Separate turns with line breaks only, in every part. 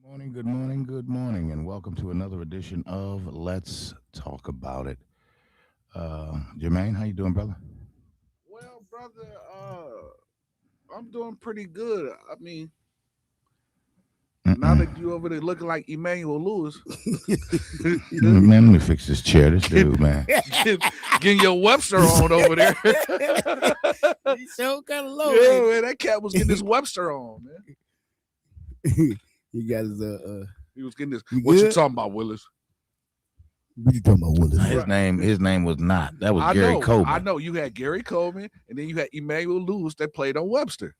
Morning, good morning, good morning, and welcome to another edition of Let's Talk About It. Jermaine, how you doing, brother?
Well, brother, I'm doing pretty good. I mean, now
Mm-mm.
that you over there looking like Emmanuel Lewis,
Man, let me fix this chair. This
get,
dude, man.
get, getting your Webster on over there.
You so kind of low.
Yeah, man, that cat was getting his Webster on, man.
You got his
He was getting this.
You
What you
good?
talking about, Willis?
what you talking about, Willis?
His name was not. That was
I
Gary
know,
Coleman.
I know. You had Gary Coleman, and then you had Emmanuel Lewis that played on Webster.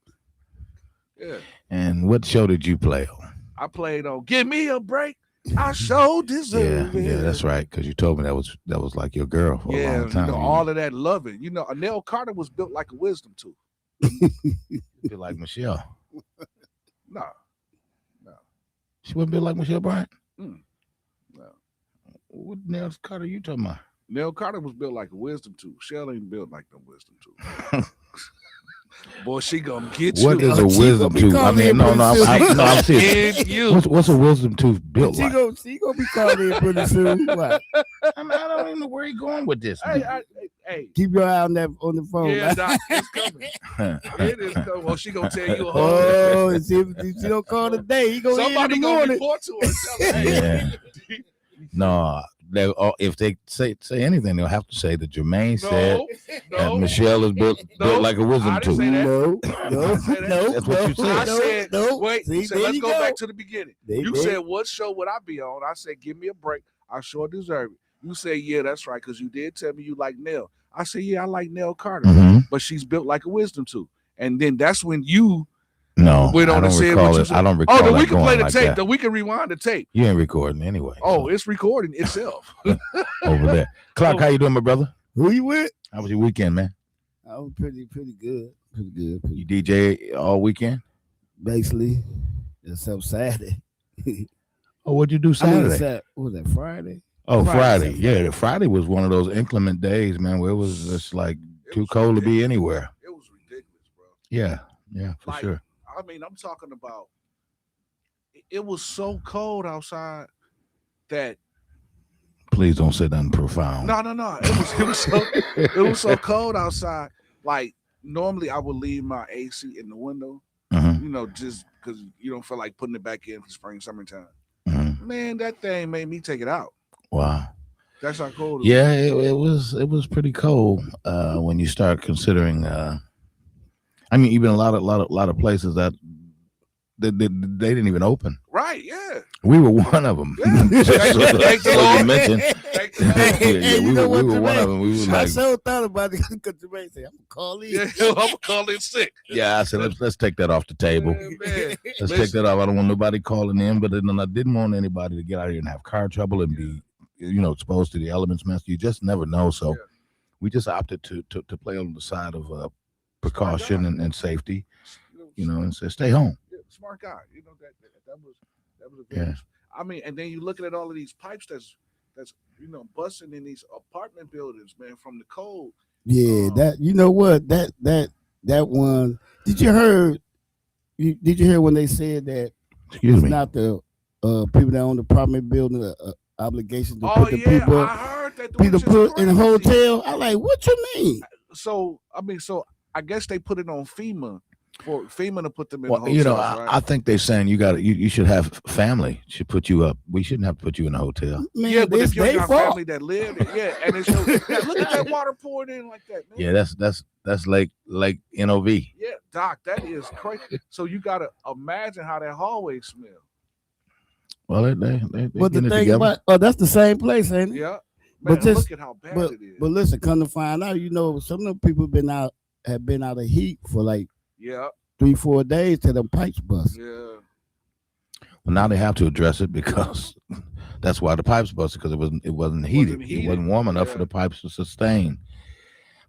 Yeah,
And what show did you play on?
I played on "Give Me a Break." I sure deserve
Yeah,
it.
yeah, that's right. Because you told me that was like your girl for a
Yeah,
long time.
all of that loving. Nell Carter was built like a wisdom tooth.
You feel like Michelle.
No,
She wasn't built like Michelle Bryant.
Mm. No.
What Nell Carter you talking about?
Nell Carter was built like a wisdom tooth. Shell ain't built like no wisdom tooth. Boy, she gonna get
What
you.
is a
She
wisdom
gonna be
tooth? I
calling
mean,
in
no,
pretty
no,
soon.
I'm serious.
Get you.
What's a wisdom tooth built
She
like?
gonna be calling in pretty soon. What?
I don't even know where he's going with this.
Hey,
man.
hey.
Keep your eye on the phone.
Yeah,
right?
Doc, it's coming. It is coming. Well, she gonna tell you a whole.
Oh, and see if she don't call today. He go in
Somebody
the
gonna
morning.
report to her. And tell her, hey,
Yeah. No, if they say anything, they'll have to say that Jermaine said that
no.
Michelle is built like a wisdom
I didn't
tooth.
say that.
No,
say that.
no,
That's what you said.
I said,
no.
wait,
See,
so
there
let's
you
go back to the beginning. You
There-
said, what show would I be on? I said, give me a break. I sure deserve it. You say, yeah, that's right, because you did tell me you like Nell. I said, yeah, I like Nell Carter,
Mhm.
but she's built like a wisdom tooth. And then that's when you
No,
went on
I
and
don't
said
recall
what you
it.
said.
I don't recall
Oh, then
it
we can play
going
the
like
tape.
that.
Then we can rewind the tape.
You ain't recording anyway.
Oh, it's recording itself.
over there. Clark, how you doing, my brother?
Who you with?
How was your weekend, man?
I was pretty good. Pretty good.
You DJ all weekend?
Basically, except Saturday.
Oh, what'd you do
I mean,
Saturday?
what was that, Friday?
Oh,
Friday.
Friday. Yeah, Friday was one of those inclement days, man, where it was just like
It
too
was
cold to be
ridiculous.
anywhere.
It was ridiculous, bro.
Yeah, for
Like,
sure.
I mean, I'm talking about it was so cold outside that
Please don't say nothing profound.
no. It was so cold outside. Like normally I would leave my AC in the window,
Mhm,
just because you don't feel like putting it back in for spring, summertime.
mhm.
Man, that thing made me take it out.
Wow.
That's how cold it
Yeah, it was pretty cold when you start considering. I mean, even a lot of places that they didn't even open.
was. Right, yeah.
We were one of them.
Yeah.
Just
Thank the
so
Lord.
you mentioned.
Thank the Lord.
Yeah,
You
we
know
were
what,
one
Jermaine?
of them. We was
I
like,
so thought about it because Jermaine said, I'm gonna call in.
Yeah, I'm gonna call in sick.
yeah. I said let's take that off the table.
Yeah, man.
Let's take that off. I don't want nobody calling in, but then I didn't want anybody to get out here and have car trouble and be, exposed to the elements, man. You just never know. So
Yeah.
we just opted to play on the side of precaution and safety, and say stay home.
Yeah, smart guy. That was a
Yeah.
very. I mean, and then you looking at all of these pipes that's busting in these apartment buildings, man, from the cold.
Yeah, that you know what that one. Did you hear when they said that
Excuse
it's
me.
not the people that own the apartment building obligation to
Oh
put the
yeah,
people
I heard that.
people
which is
put in a
crazy.
hotel? I like, what you mean?
So I guess they put it on FEMA for FEMA to put them in
Well,
hotels,
I
right?
think they're saying you should have family should put you up. We shouldn't have to put you in a hotel.
Man,
Yeah, but
it's
if you
their
got
fault.
family that live there, yeah, and it's look at that water pouring in like that, man.
Yeah, that's Lake NOV.
Yeah, Doc, that is crazy. So you gotta imagine how that hallway smell.
Well, they
But the
getting it
thing
together.
about that's the same place, ain't it?
Yeah,
But
man,
just-
look at how bad
But
it is.
but listen, come to find out, some of the people have been out of heat for like
Yeah,
3-4 days till them pipes bust.
yeah.
Well, now they have to address it because that's why the pipes busted because it wasn't heated. It
heated.
wasn't warm enough for
Yeah.
the pipes to sustain.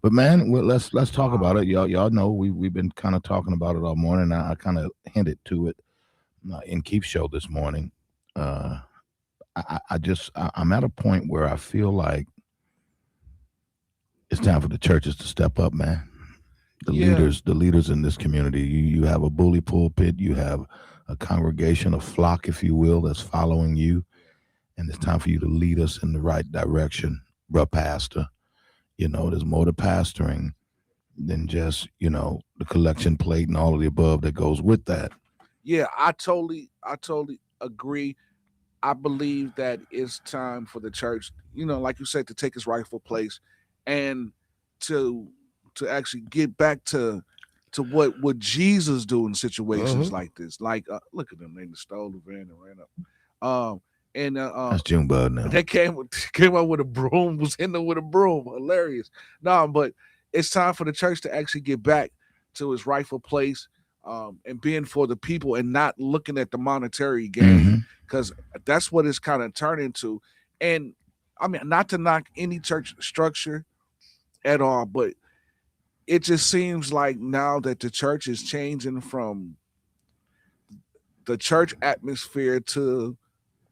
But man, let's talk about it. Y'all know we've been kind of talking about it all morning. I kind of hinted to it in Keith's show this morning. I'm at a point where I feel like it's time for the churches to step up, man. The
Yeah.
leaders in this community. You have a bully pulpit. You have congregation, a flock, if you will, that's following you. And it's time for you to lead us in the right direction, bruh, pastor. There's more to pastoring than just, the collection plate and all of the above that goes with that.
Yeah, I totally agree. I believe that it's time for the church, like you said, to take its rightful place and to actually get back to what Jesus do in situations like this. Like, look at them, they stole the van and ran up.
That's Junebug now.
They came up with a broom, was in there with a broom. Hilarious. No, but it's time for the church to actually get back to its rightful place, and being for the people and not looking at the monetary gain, because that's what it's kind of turned into. And I mean, not to knock any church structure at all, but it just seems like now that the church is changing from the church atmosphere to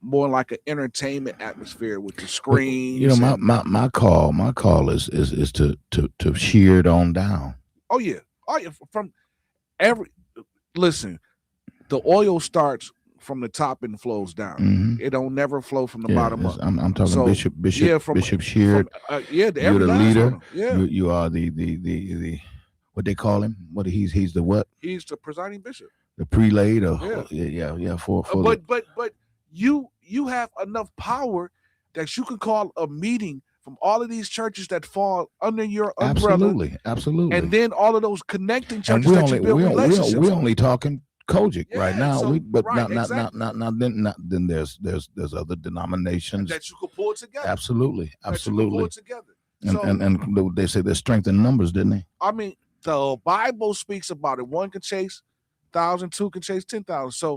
more like an entertainment atmosphere with the screens.
My call is to shear it on down.
Oh yeah. From listen, the oil starts from the top and flows down. It don't never flow from the bottom up.
I'm talking Bishop Sheard.
You're
the leader.
Yeah.
You are the what they call him? What he's the what?
He's the presiding bishop.
The prelate. But
you have enough power that you can call a meeting from all of these churches that fall under your umbrella.
Absolutely.
And then all of those connecting churches that you build relationships.
We're only talking Kojic right now.
So,
Then there's other denominations
that you could pull together.
Absolutely.
Pull together.
And they say there's strength in numbers, didn't they?
I mean, the Bible speaks about it. 1 can chase 1,000, 2 can chase 10,000. So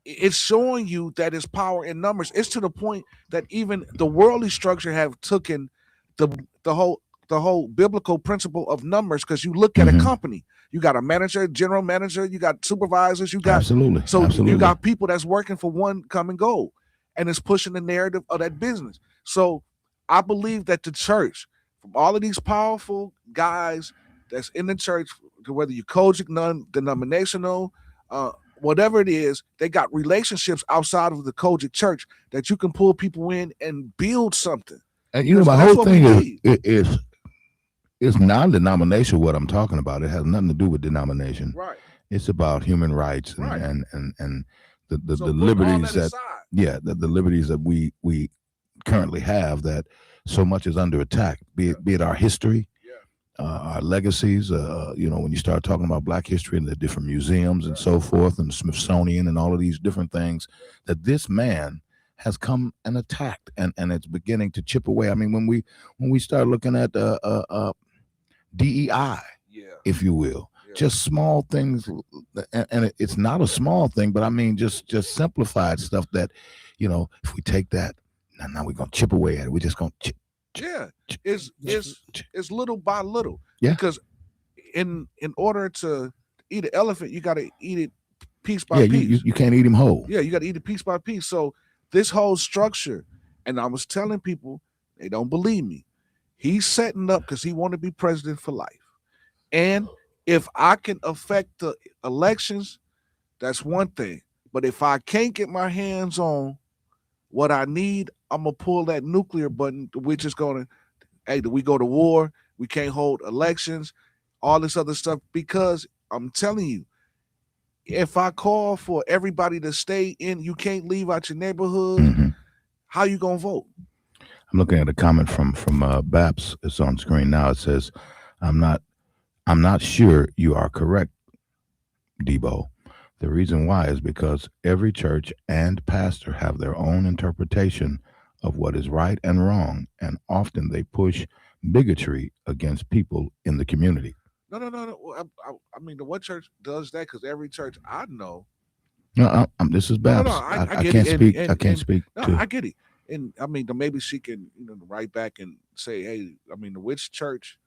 it's showing you that it's power in numbers. It's to the point that even the worldly structure have taken the whole biblical principle of numbers, because you look at a company, you got a manager, general manager, you got supervisors, you got you got people that's working for one common goal, and it's pushing the narrative of that business. So I believe that the church, from all of these powerful guys that's in the church, whether you Kojic, non-denominational, whatever it is, they got relationships outside of the Kojic church that you can pull people in and build something.
And my whole thing is non-denominational. What I'm talking about, it has nothing to do with denomination.
Right.
It's about human rights and the liberties the liberties that we currently have, that so much is under attack. Be it our history, our legacies. When you start talking about Black history and the different museums and so forth, and the Smithsonian and all of these different things, that this man has come and attacked, and it's beginning to chip away. I mean, when we start looking at DEI, if you will, just small things, and it's not a small thing, but I mean just simplified stuff that, if we take that, now we're gonna chip away at it. We're just gonna chip. It's little by little. Yeah. Because in order to eat an elephant, you got to eat it piece by piece. You can't eat him whole. Yeah, you got to eat it piece by piece. So this whole structure, and I was telling people, they don't believe me. He's setting up because he want to be president for life. And if I can affect the elections, that's one thing. But if I can't get my hands on what I need, I'm going to pull that nuclear button, which is going to, hey, do we go to war? We can't hold elections, all this other stuff, because I'm telling you, if I call for everybody to stay in, you can't leave out your neighborhood, how you going to vote? I'm looking at a comment from Baps. It's on screen now. It says, I'm not sure you are correct, Debo. The reason why is because every church and pastor have their own interpretation of what is right and wrong, and often they push bigotry against people in the community. No. I mean, what church does that? Because every church I know. No, this is Babs. I can't speak. I can't speak. No, I get it. And I mean, maybe she can, write back and say, hey, I mean, which church?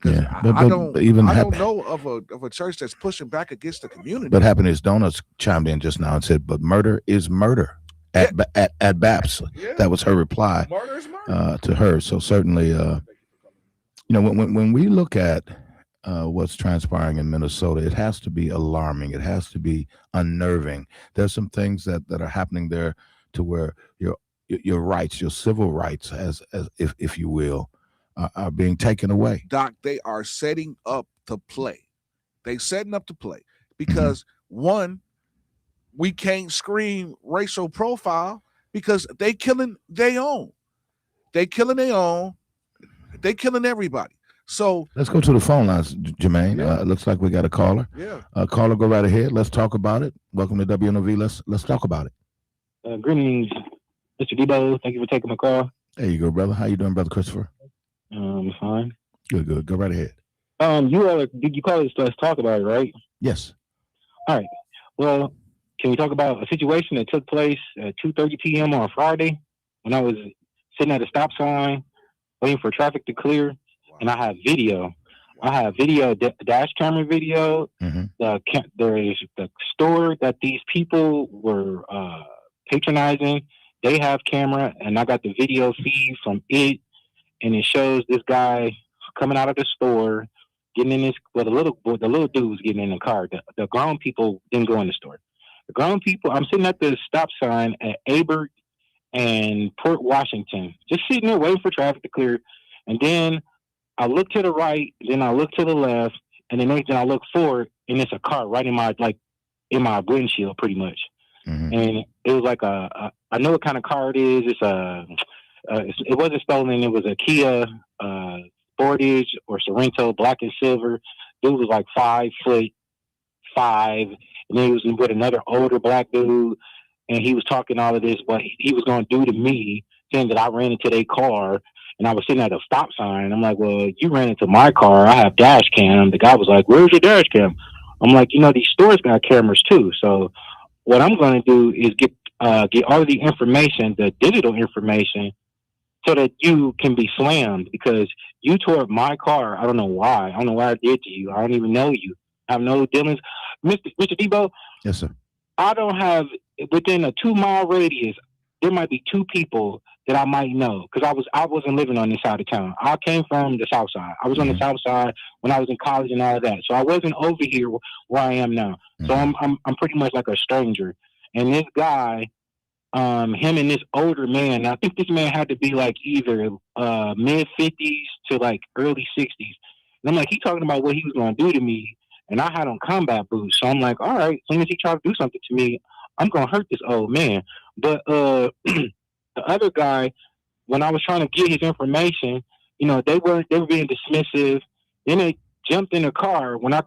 Yeah, I don't know of a church that's pushing back against the community. But Happiness Donuts chimed in just now and said, "But murder is murder." At Baps, that was her reply. Murder is murder to her. So certainly, when we look at
what's transpiring in Minnesota. It has to be alarming. It has to be unnerving. There's some things that are happening there to where your rights, your civil rights, as if you will, are being taken away.
Doc, they are setting up to play. They setting up to play because one, we can't scream racial profile because they killing their own. They killing their own. They killing everybody. So
let's go to the phone lines, Jermaine. Yeah. Looks like we got a caller.
Yeah.
Caller, go right ahead. Let's talk about it. Welcome to WNOV. Let's talk about it.
Greetings, Mr. Debo. Thank you for taking my call.
There you go, brother. How you doing, Brother Christopher?
Fine.
Good. Go right ahead.
Did you call it? Let's talk about it, right?
Yes.
All right. Well, can we talk about a situation that took place at 2:30 p.m. on Friday when I was sitting at a stop sign waiting for traffic to clear, and I have video. I have video, dash camera video. There's the store that these people were patronizing. They have camera, and I got the video feed from it, and it shows this guy coming out of the store, getting in the little dude was getting in the car. The grown people didn't go in the store. The grown people, I'm sitting at the stop sign at Abert and Port Washington, just sitting there waiting for traffic to clear. And then I look to the right, then I look to the left, and then I look forward, and it's a car right in my windshield, pretty much. And it was like I know what kind of car it is. It wasn't stolen. It was a Kia Sportage or Sorento, black and silver. It was like 5'5", and he was with another older black dude, and he was talking all of this, what he was going to do to me, saying that I ran into their car, and I was sitting at a stop sign. I'm like, well, you ran into my car. I have dash cam. The guy was like, where's your dash cam? I'm like, these stores got cameras too. So what I'm going to do is get all of the information, the digital information, so that you can be slammed because you tore up my car. I don't know why. I don't know what I did to you. I don't even know you. I have no dealings. Mr. Debo?
Yes, sir.
I don't have, within a 2-mile radius, there might be 2 people that I might know because I wasn't living on this side of town. I came from the south side. I was on the south side when I was in college and all of that. So I wasn't over here where I am now. So I'm pretty much like a stranger. And this guy, him and this older man, I think this man had to be like either mid-50s to like early 60s. And I'm like, he talking about what he was going to do to me. And I had on combat boots. So I'm like, all right, as soon as he tried to do something to me, I'm going to hurt this old man. But the other guy, when I was trying to get his information, they were being dismissive. Then they jumped in the car. When I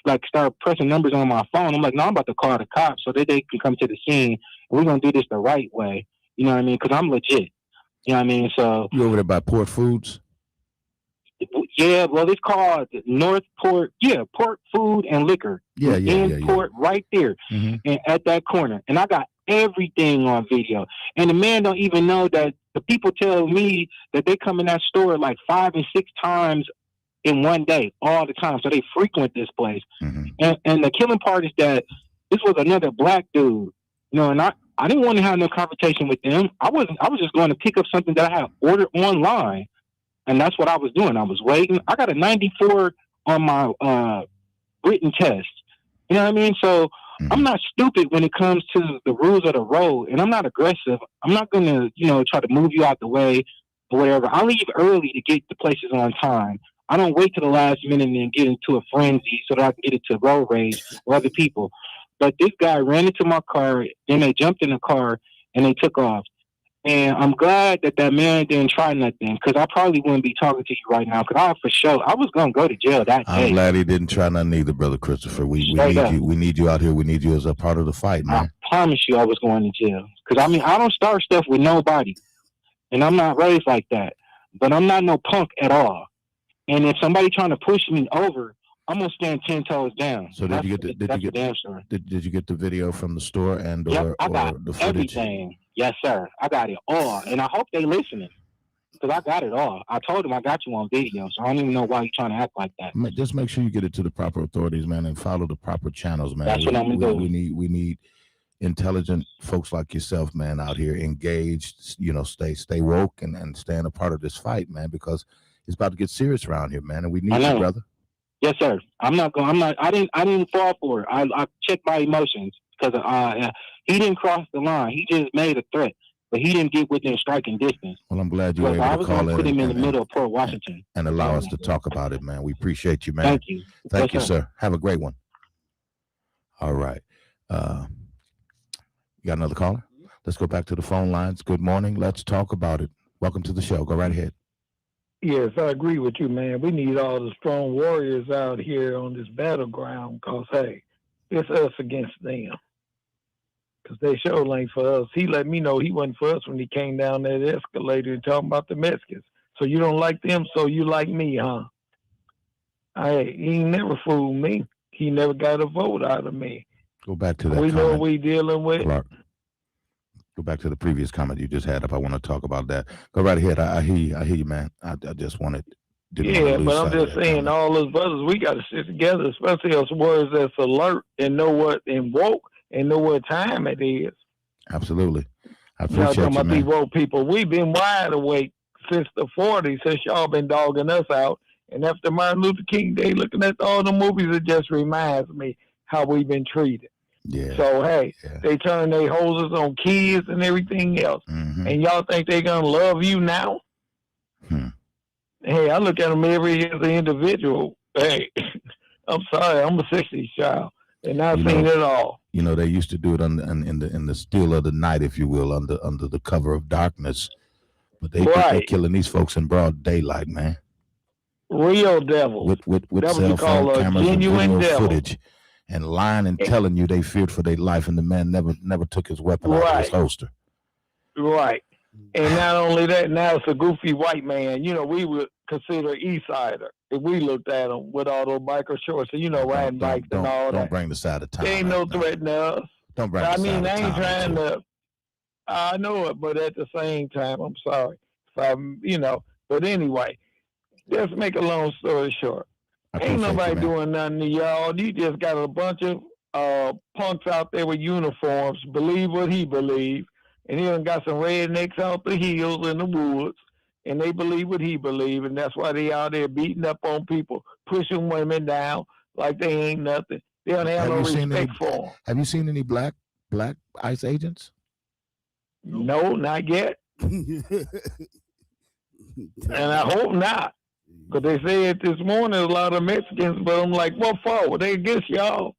like started pressing numbers on my phone, I'm like, no, I'm about to call the cops so that they can come to the scene. And we're going to do this the right way. You know what I mean? Because I'm legit. You know what I mean? So
you over there by Port Foods?
Yeah, well, it's called North Port. Yeah, Port Food and Liquor. Port right there, and at that corner. And I got everything on video. And the man don't even know that the people tell me that they come in that store like 5 and 6 times in one day, all the time. So they frequent this place. And the killing part is that this was another black dude, and I didn't want to have no conversation with them. I was just going to pick up something that I had ordered online. And that's what I was doing. I was waiting. I got a 94 on my written test. You know what I mean? So I'm not stupid when it comes to the rules of the road, and I'm not aggressive. I'm not going to, try to move you out the way or whatever. I leave early to get to places on time. I don't wait to the last minute and get into a frenzy so that I can get into road rage with other people. But this guy ran into my car, then they jumped in the car, and they took off. And I'm glad that man didn't try nothing because I probably wouldn't be talking to you right now because I was going to go to jail that day.
I'm glad he didn't try nothing either, Brother Christopher. We need you. We need you out here. We need you as a part of the fight, man.
I promise you I was going to jail because, I don't start stuff with nobody. And I'm not raised like that. But I'm not no punk at all. And if somebody trying to push me over, I'm gonna stand 10 toes down.
So did you get the video from the store and or the footage?
Everything. Yes, sir. I got it all, and I hope they listening because I got it all. I told them I got you on video, so I don't even know why you're trying to act like that.
Just make sure you get it to the proper authorities, man, and follow the proper channels, man.
That's what I'm gonna do.
We need intelligent folks like yourself, man, out here engaged. Stay woke and stand a part of this fight, man, because it's about to get serious around here, man, and we need you, brother.
Yes, sir. I didn't fall for it. I checked my emotions because he didn't cross the line. He just made a threat, but he didn't get within striking distance.
Well, I'm glad you were able to call in.
Put him in the middle of Port Washington
and allow us to talk about it, man. We appreciate you, man.
Thank you.
Thank you, sir. Have a great one. All right. You got another caller? Let's go back to the phone lines. Good morning. Let's talk about it. Welcome to the show. Go right ahead.
Yes, I agree with you, man. We need all the strong warriors out here on this battleground because, hey, it's us against them. Because they sure ain't for us. He let me know he wasn't for us when he came down that escalator and talking about the Mexicans. So you don't like them, so you like me, huh? Hey, he ain't never fooled me. He never got a vote out of me.
Go back to that
We
comment,
know what we dealing with.
Clark. Go back to the previous comment you just had. If I want to talk about that, go right ahead. I hear you, man. I just wanted.
Yeah, but I'm just saying, all those brothers, we got to sit together, especially us words that's alert and know what and woke and know what time it is.
Absolutely, I appreciate
y'all talking
you,
about
man.
these woke people. We've been wide awake since the 40s, since y'all been dogging us out. And after Martin Luther King Day, looking at all the movies, it just reminds me how we've been treated.
Yeah.
So, hey, they turn their hoses on kids and everything else.
Mm-hmm.
And y'all think they're going to love you now? Hey, I look at them every as an individual. Hey, I'm sorry, I'm a 60s child, and I've seen it all.
You know, they used to do it in the still of the night, if you will, under the cover of darkness. But they're killing these folks in broad daylight, man.
Real devils.
With cell phone cameras and video footage, and lying and telling you they feared for their life, and the man never took his weapon out of his holster.
Right. And not only that, now it's a goofy white man. You know, we would consider East Sider if we looked at him with all those micro shorts and, riding bikes and all that.
Don't bring the side of time.
They ain't no threat to us.
Don't bring the side of time.
I ain't trying to. I know it, but at the same time, I'm sorry. But anyway, just make a long story short. Ain't nobody doing nothing to y'all. You just got a bunch of punks out there with uniforms, believe what he believes. And he done got some rednecks out the hills in the woods, and they believe what he believes, and that's why they out there beating up on people, pushing women down like they ain't nothing. They don't have no respect for them.
Have you seen any black ICE agents?
No, not yet. And I hope not. Because they said this morning a lot of Mexicans, but I'm like, what for? They against y'all.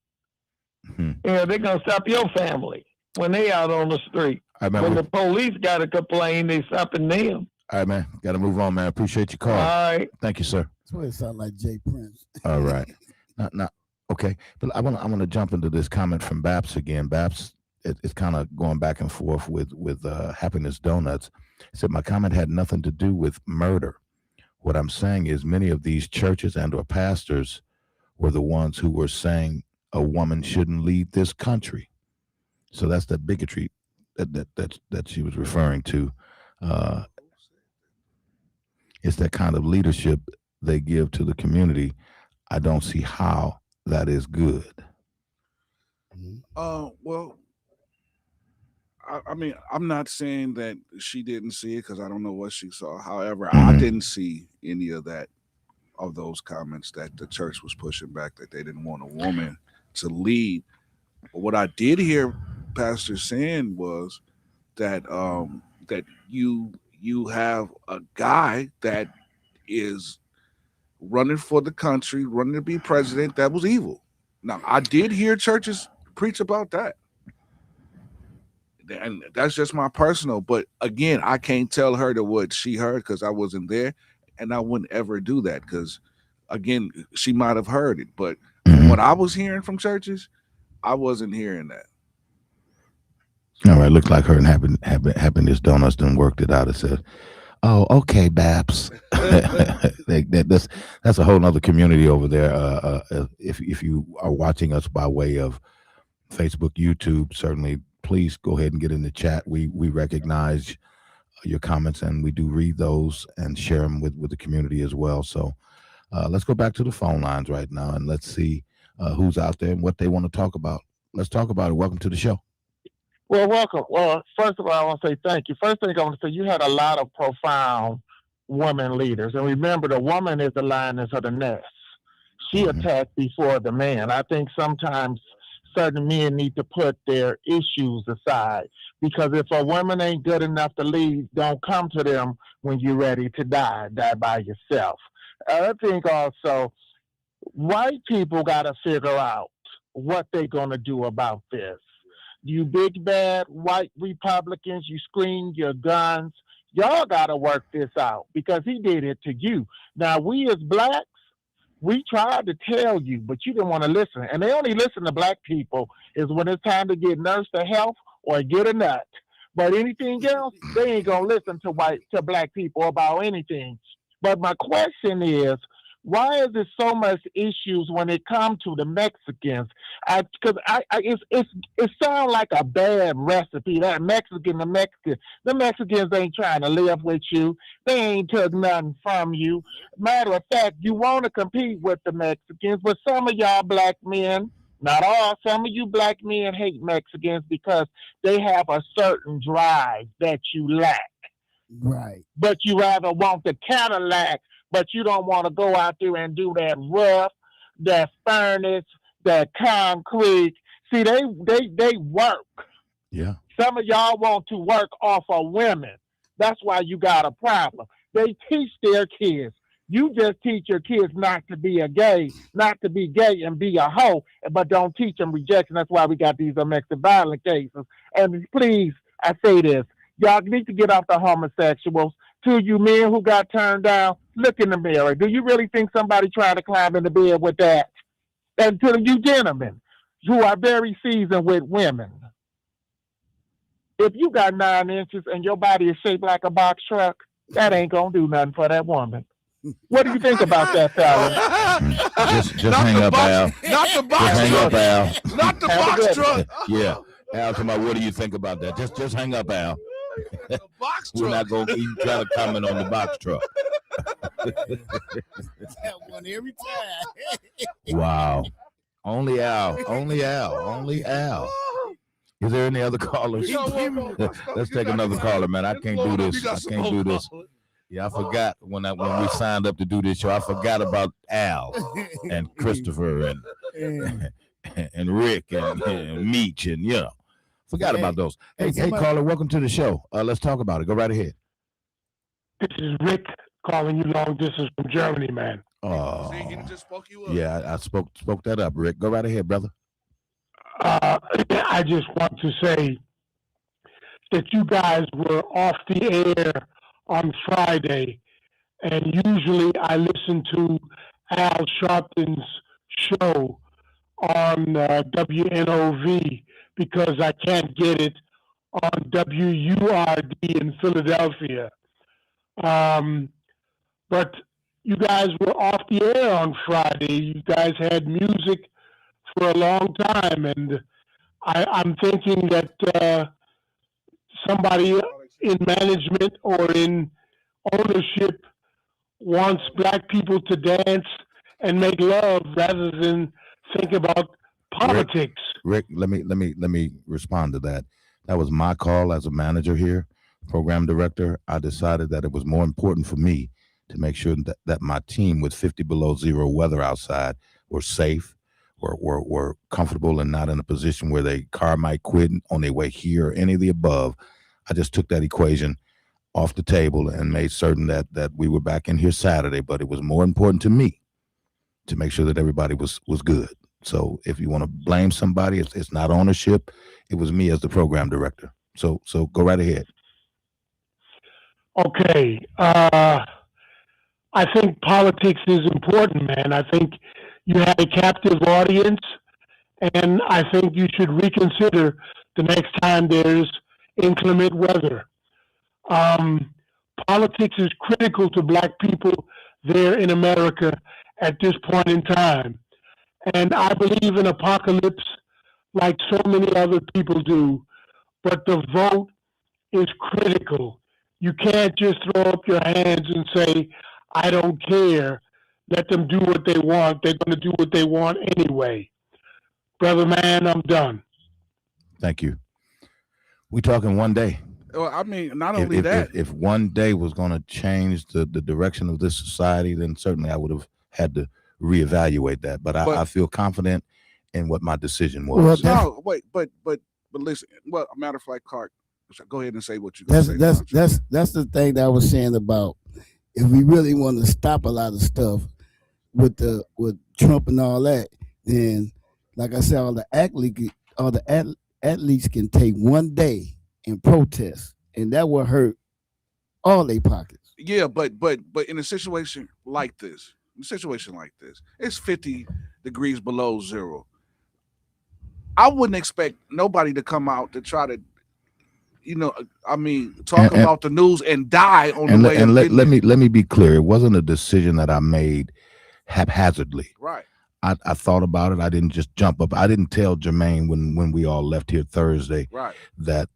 They're going to stop your family when they out on the street. Right, when the police got to complain, they stopping them.
All right, man. Got to move on, man. Appreciate your call.
All right.
Thank you, sir.
That's why it sounds like Jay Prince.
All right. Okay. But I want to jump into this comment from Babs again. Babs, it's kind of going back and forth with Happiness Donuts. He said, my comment had nothing to do with murder. What I'm saying is many of these churches and or pastors were the ones who were saying a woman shouldn't lead this country. So that's the bigotry that she was referring to. It's that kind of leadership they give to the community. I don't see how that is good.
Well, I mean, I'm not saying that she didn't see it because I don't know what she saw. However, I didn't see any of those comments that the church was pushing back, that they didn't want a woman to lead. But what I did hear Pastor saying was that that you have a guy that is running for the country, running to be president, that was evil. Now, I did hear churches preach about that. And that's just my personal, but again, I can't tell her to what she heard because I wasn't there, and I wouldn't ever do that because, again, she might have heard it, but what I was hearing from churches, I wasn't hearing that.
All right, looks like her and Happiness Donuts done worked it out. It said, "Oh, okay, Babs." That's a whole nother community over there. If you are watching us by way of Facebook, YouTube, certainly. Please go ahead and get in the chat. We recognize your comments and we do read those and share them with the community as well. So let's go back to the phone lines right now and let's see who's out there and what they want to talk about. Let's talk about it. Welcome to the show.
Well, welcome. Well, first of all, I want to say thank you. First thing I want to say, you had a lot of profound women leaders. And remember, the woman is the lioness of the nest. She attacked before the man. I think sometimes certain men need to put their issues aside, because if a woman ain't good enough to leave, don't come to them when you're ready to die by yourself. I think also white people got to figure out what they're going to do about this. You big bad white Republicans, you scream your guns. Y'all got to work this out, because he did it to you. Now, we as blacks, we tried to tell you, but you didn't want to listen. And they only listen to black people is when it's time to get nurse to health or get a nut. But anything else, they ain't going to listen to black people about anything. But my question is, why is there so much issues when it comes to the Mexicans? Because it sounds like a bad recipe. That the Mexicans ain't trying to live with you. They ain't took nothing from you. Matter of fact, you want to compete with the Mexicans, but some of y'all black men, not all, some of you black men hate Mexicans because they have a certain drive that you lack.
Right.
But you rather want the Cadillac, but you don't want to go out there and do that rough, that furnace, that concrete. See, they work.
Yeah.
Some of y'all want to work off of women. That's why you got a problem. They teach their kids. You just teach your kids not to be gay and be a hoe, but don't teach them rejection. That's why we got these domestic violence cases. And please, I say this, y'all need to get off the homosexuals. To you men who got turned down, look in the mirror. Do you really think somebody tried to climb into bed with that? And to you gentlemen who are very seasoned with women, if you got 9 inches and your body is shaped like a box truck, that ain't gonna do nothing for that woman. What do you think about that, fella?
Just hang up, Al.
Not the box
Just hang up,
truck.
Al.
Not the box truck.
Yeah. Al, come on, what do you think about that? Just hang up, Al.
The box
We're not
truck.
going to even try to comment on the box truck.
That one every time.
Wow. Only Al. Only Al. Only Al. Is there any other callers? Let's take another caller, man. I can't do this. I can't do this. Yeah, I forgot when we signed up to do this show. I forgot about Al and Christopher and Rick and Meech and forgot about those. Hey, caller, welcome to the show. Let's talk about it. Go right ahead.
This is Rick calling you long distance from Germany, man.
Oh,
See, he just spoke you up.
yeah, I spoke that up, Rick. Go right ahead, brother.
I just want to say that you guys were off the air on Friday, and usually I listen to Al Sharpton's show on WNOV because I can't get it on WURD in Philadelphia. But you guys were off the air on Friday. You guys had music for a long time, and I'm thinking that somebody in management or in ownership wants black people to dance and make love rather than think about politics.
Rick, let me respond to that. That was my call as a manager here, program director. I decided that it was more important for me to make sure that my team with 50 below zero weather outside were safe, were comfortable, and not in a position where their car might quit on their way here or any of the above. I just took that equation off the table and made certain that we were back in here Saturday, but it was more important to me to make sure that everybody was good. So if you want to blame somebody, it's not ownership. It was me as the program director. So go right ahead.
Okay. I think politics is important, man. I think you have a captive audience, and I think you should reconsider the next time there's inclement weather. Politics is critical to black people there in America at this point in time. And I believe in apocalypse like so many other people do, but the vote is critical. You can't just throw up your hands and say, I don't care. Let them do what they want. They're going to do what they want anyway. Brother man, I'm done.
Thank you. We talking one day.
Well, I mean, not only that.
If one day was going to change the direction of this society, then certainly I would have had to
reevaluate that. But I feel confident in what my decision was.
Well, no, wait, but listen. Well, a matter of fact, Clark, go ahead and say what you're going to say.
That's the thing that I was saying about if we really want to stop a lot of stuff with Trump and all that, then like I said, all the athletes can take one day and protest, and that will hurt all their pockets.
Yeah, but in a situation like this, it's 50 degrees below zero. I wouldn't expect nobody to come out to try to, talk about the news and die on the way.
And let me be clear. It wasn't a decision that I made haphazardly.
Right.
I thought about it. I didn't just jump up. I didn't tell Jermaine when we all left here Thursday that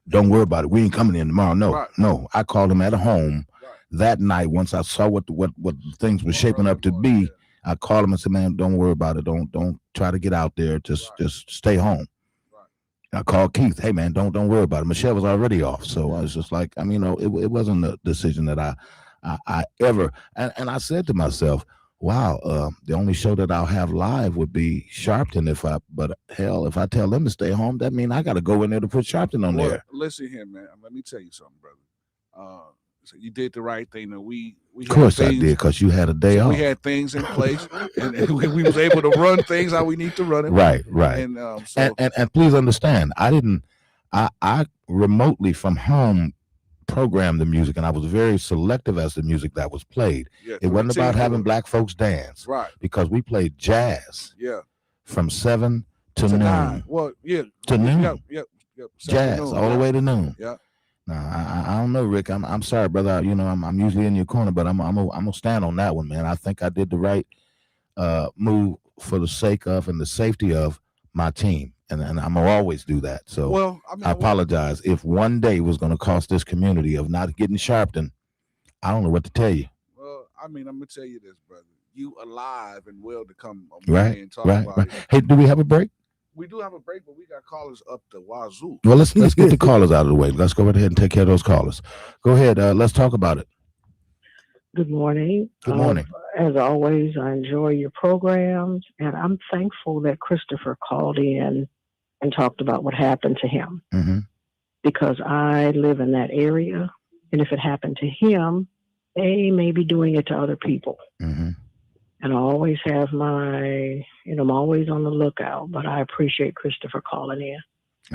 don't worry about it. We ain't coming in tomorrow. No. I called him at home that night. Once I saw what things were shaping up to be, I called him and said, "Man, don't worry about it. Don't try to get out there. Just stay home." I called Keith. "Hey man, don't worry about it." Michelle was already off, so I was just like, it wasn't a decision that I ever. And I said to myself, wow, the only show that I'll have live would be Sharpton. But hell, if I tell them to stay home, that means I got to go in there to put Sharpton on there.
Listen here, man. Let me tell you something, brother. So you did the right thing. We
of course I did, because you had a day off.
We had things in place, and we was able to run things how we need to run it.
Right. And please understand, I remotely from home programmed the music, and I was very selective as the music that was played.
Yeah,
it wasn't about having black folks dance,
right?
Because we played jazz, from 7 to noon.
9. Well,
to noon.
Yep.
Jazz all the way to noon.
Yeah.
Now I don't know, Rick. I'm sorry, brother. I'm usually in your corner, but I'm gonna stand on that one, man. I think I did the right move for the sake of and the safety of my team. And I'm gonna always do that. So I apologize if one day was gonna cost this community of not getting Sharpton. I don't know what to tell you.
Well, I'm gonna tell you this, brother. You alive and well to come
and
talk about it.
Hey, do we have a break?
We do have a break, but we got callers up the wazoo.
Well, let's get the callers out of the way. Let's go right ahead and take care of those callers. Go ahead. Let's talk about it.
Good morning.
Good morning.
As always, I enjoy your programs, and I'm thankful that Christopher called in and talked about what happened to him.
Mm-hmm.
Because I live in that area, and if it happened to him, they may be doing it to other people.
Mm-hmm.
And I always have I'm always on the lookout, but I appreciate Christopher calling in.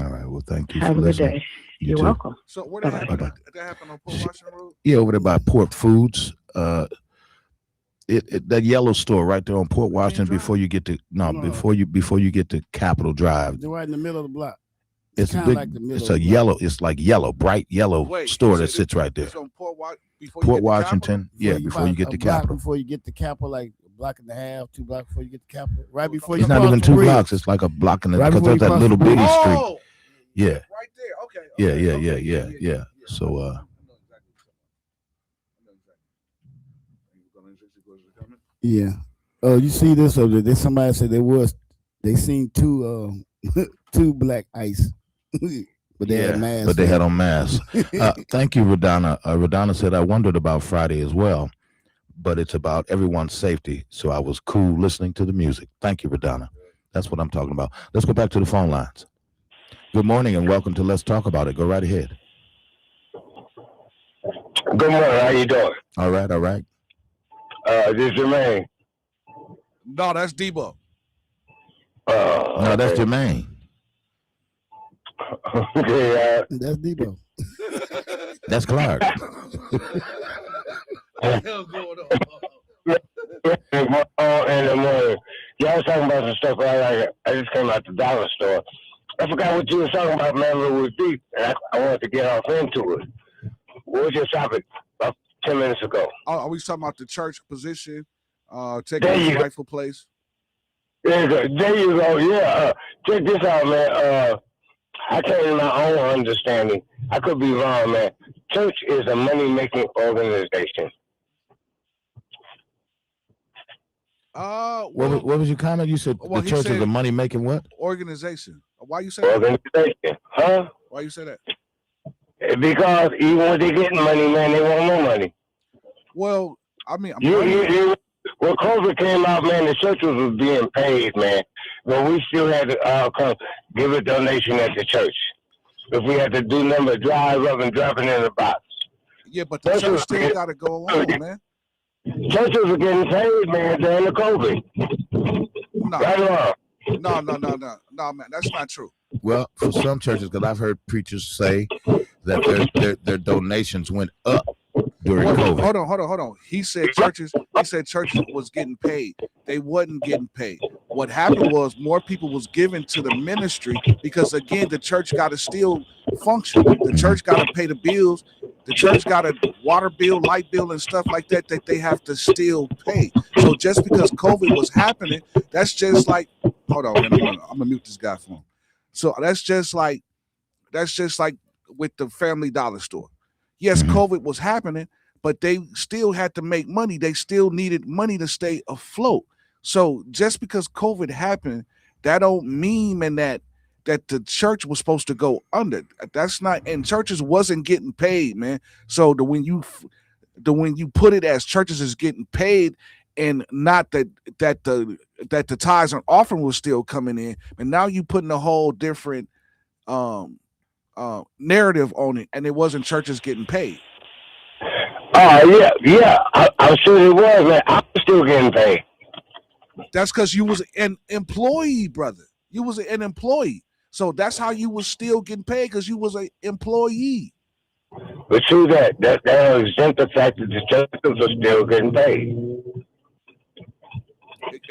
All right. Well, thank you.
Have
for
a good
listening.
day.
You're
welcome.
So what did that happen on Port Washington Road?
Yeah, over there by Port Foods. That yellow store right there on Port Washington before you get to before you get to Capitol Drive.
They're right in the middle of the block.
It's big. Like the middle of yellow. It's like yellow, bright yellow store that sits right there.
It's on
Port Washington. Before you get to Capitol.
Before you get to Capitol, like a block and a half, 2 blocks before you get to Capitol. Right before you.
It's not even 2 blocks. It's like a block and because there's that little bitty street. Yeah.
Right there. Okay.
Yeah. So
yeah. Oh, you see this over there? Somebody said they seen 2 black ice. But they had masks.
But they had on masks. Thank you, Radonna. Radonna said, I wondered about Friday as well, but it's about everyone's safety. So I was cool listening to the music. Thank you, Radonna. That's what I'm talking about. Let's go back to the phone lines. Good morning and welcome to Let's Talk About It. Go right ahead.
Good morning. How you doing?
All right.
This is Jermaine.
No, that's Debo.
No, that's Jermaine.
Okay,
that's Debo.
That's Clark.
In the morning. Y'all was talking about some stuff I just came out the dollar store. I forgot what you were talking about, man, it was deep, and I wanted to get off into it. What was your topic about 10 minutes ago?
Are we talking about the church position, taking its rightful place?
There you go, yeah. Check this out, man. I came to my own understanding. I could be wrong, man. Church is a money-making organization.
What was your comment? You said the church is a money-making what?
Organization. Why you say that?
Organization, huh?
Why you say that?
Because even when they getting money, man, they want more money.
Well, I mean,
you when COVID came out, man, the churches was being paid, man. But we still had to come give a donation at the church. If we had to do number drive up and drop it in the box.
Yeah, but the church still got to go on, man.
Churches were getting paid, man, during the COVID.
No.
Right on.
No, man, that's not true.
Well, for some churches, because I've heard preachers say that their donations went up during COVID.
Hold on. He said churches was getting paid. They wasn't getting paid. What happened was more people was given to the ministry because, again, the church got to still function. The church got to pay the bills. The church got a water bill, light bill, and stuff like that they have to still pay. So just because COVID was happening, that's just like, hold on, man, I'm gonna mute this guy for him. So that's just like with the Family Dollar store. Yes, COVID was happening, but they still had to make money. They still needed money to stay afloat. So just because COVID happened, that don't mean, man, that the church was supposed to go under. That's not, and churches wasn't getting paid, man. So when you put it as churches is getting paid, and not that the tithes and offering was still coming in, and now you putting a whole different narrative on it, and it wasn't churches getting paid.
Oh yeah, I'm sure it was, man. I'm still getting paid.
That's because you was an employee, brother. You was an employee. So that's how you was still getting paid, because you was an employee.
But true that don't exempt the fact that the churches are still getting paid.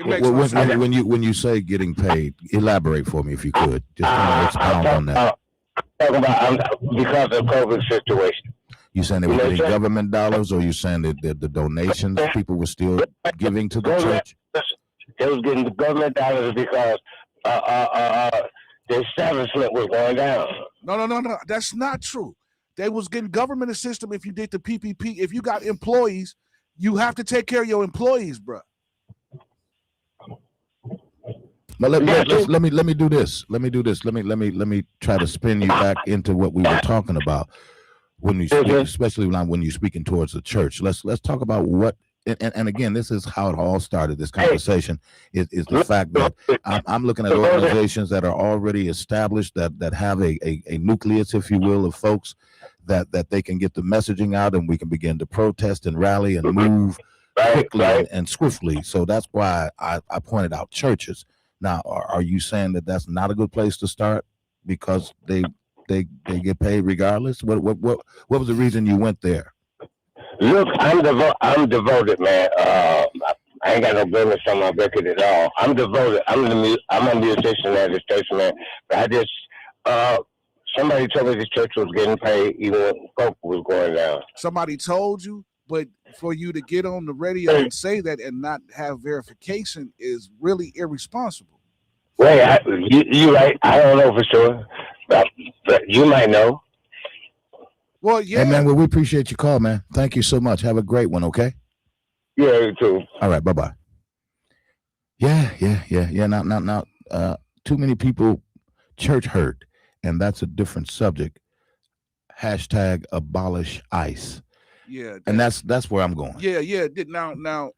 When you say getting paid, elaborate for me if you could. Just expound on that.
I'm talking about because of the COVID situation.
You saying they were getting government dollars, or you saying that the donations people were still giving to the church?
They was getting the government dollars because the establishment was going down.
No. That's not true. They was getting government assistance if you did the PPP. If you got employees, you have to take care of your employees, bro.
But let me do this. Let me try to spin you back into what we were talking about when we speak, especially when you're speaking towards the church. Let's talk about what. And again, this is how it all started. This conversation is the fact that I'm looking at organizations that are already established, that have a nucleus, if you will, of folks that they can get the messaging out, and we can begin to protest and rally and move quickly and swiftly. So that's why I pointed out churches. Now, are you saying that that's not a good place to start because they get paid regardless? What was the reason you went there?
Look, I'm devoted, man. I ain't got no business on my record at all. I'm devoted. I'm a musician at this church, man. But I just somebody told me this church was getting paid even when COVID was going down.
Somebody told you, but for you to get on the radio and say that and not have verification is really irresponsible.
Wait, you right. I don't know for sure, but you might know.
Well, yeah.
Hey, man, we appreciate your call, man. Thank you so much. Have a great one, okay?
Yeah, you too.
All right, bye-bye. Yeah. Now, too many people church hurt, and that's a different subject. Hashtag abolish ICE.
Yeah.
And that's where I'm going.
Yeah. Now,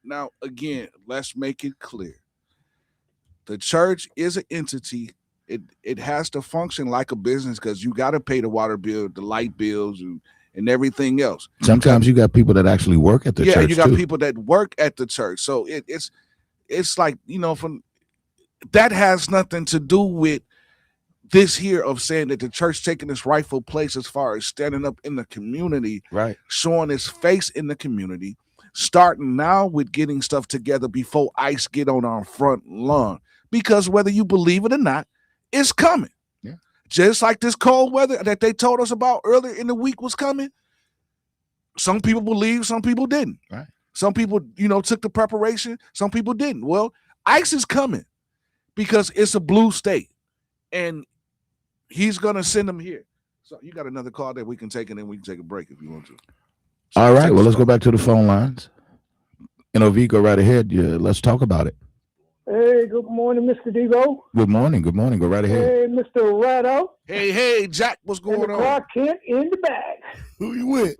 again, let's make it clear. The church is an entity. It has to function like a business because you got to pay the water bill, the light bills, and everything else.
Sometimes you got people that actually work at the church. Yeah,
you got people that work at the church. So it's like, from that has nothing to do with this here of saying that the church taking its rightful place as far as standing up in the community,
right?
Showing its face in the community, starting now with getting stuff together before ICE get on our front lawn. Because whether you believe it or not, it's coming.
Yeah.
Just like this cold weather that they told us about earlier in the week was coming. Some people believed, some people didn't.
Right.
Some people, took the preparation. Some people didn't. Well, ICE is coming because it's a blue state, and he's gonna send them here. So you got another call that we can take, and then we can take a break if you want to.
So all right. Well, let's go back to the phone lines. NOV, go right ahead. Yeah, let's talk about it.
Hey, good morning, Mr. Devo.
Good morning. Go right ahead.
Hey, Mr. Rado.
Hey, Jack, what's going on?
Clark Kent in the back.
Who you with?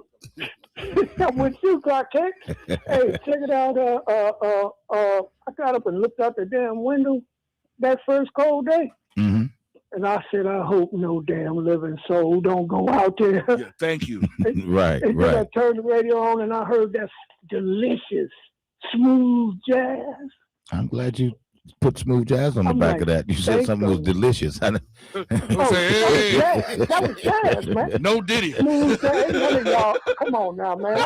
I'm with you, Clark Kent. Hey, check it out. I got up and looked out the damn window that first cold day.
Mm-hmm.
And I said, I hope no damn living soul don't go out there.
Yeah, thank you.
Right.
And then I turned the radio on and I heard that delicious, smooth jazz.
I'm glad you put smooth jazz on the back of that. You said something was delicious.
That was jazz, man.
No Diddy.
Smooth jazz. None of y'all. Come on now, man.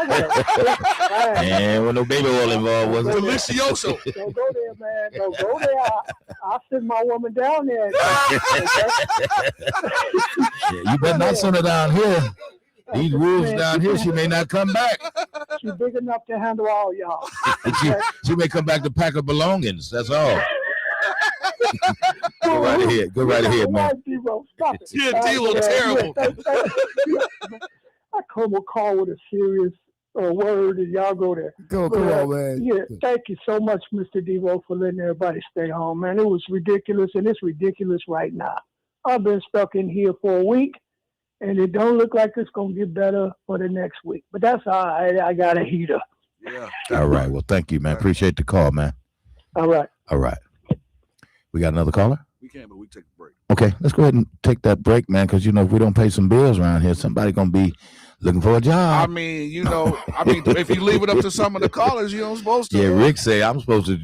And with no baby oil involved, was it?
Delicioso.
Don't go there, man. Don't go there. I'll send my woman down there.
You better not send her down here. These wolves down here, she may not come back.
She's big enough to handle all y'all.
She may come back to pack her belongings. That's all. Go right ahead. Go right ahead, man.
Stop it.
Yeah, D-Lo terrible.
I come a call with a serious word, and y'all go there.
Come on, man.
Yeah, thank you so much, Mr. Devo, for letting everybody stay home, man. It was ridiculous, and it's ridiculous right now. I've been stuck in here for a week, and it don't look like it's going to get better for the next week. But that's all right. I got a heater.
Yeah.
All right. Well, thank you, man. Appreciate the call, man.
All right.
All right. We got another caller?
We can, but we take a break.
Okay, let's go ahead and take that break, man, because, if we don't pay some bills around here, somebody going to be looking for a job.
I mean, if you leave it up to some of the callers, you don't supposed to.
Yeah, Rick say I'm supposed to,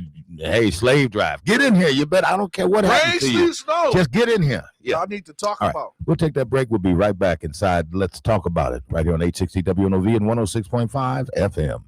slave drive. Get in here. You bet. I don't care what happens to you.
Snow.
Just get in here.
Yeah. I need to talk about.
We'll take that break. We'll be right back inside. Let's talk about it right here on 860 WNOV and 106.5 FM.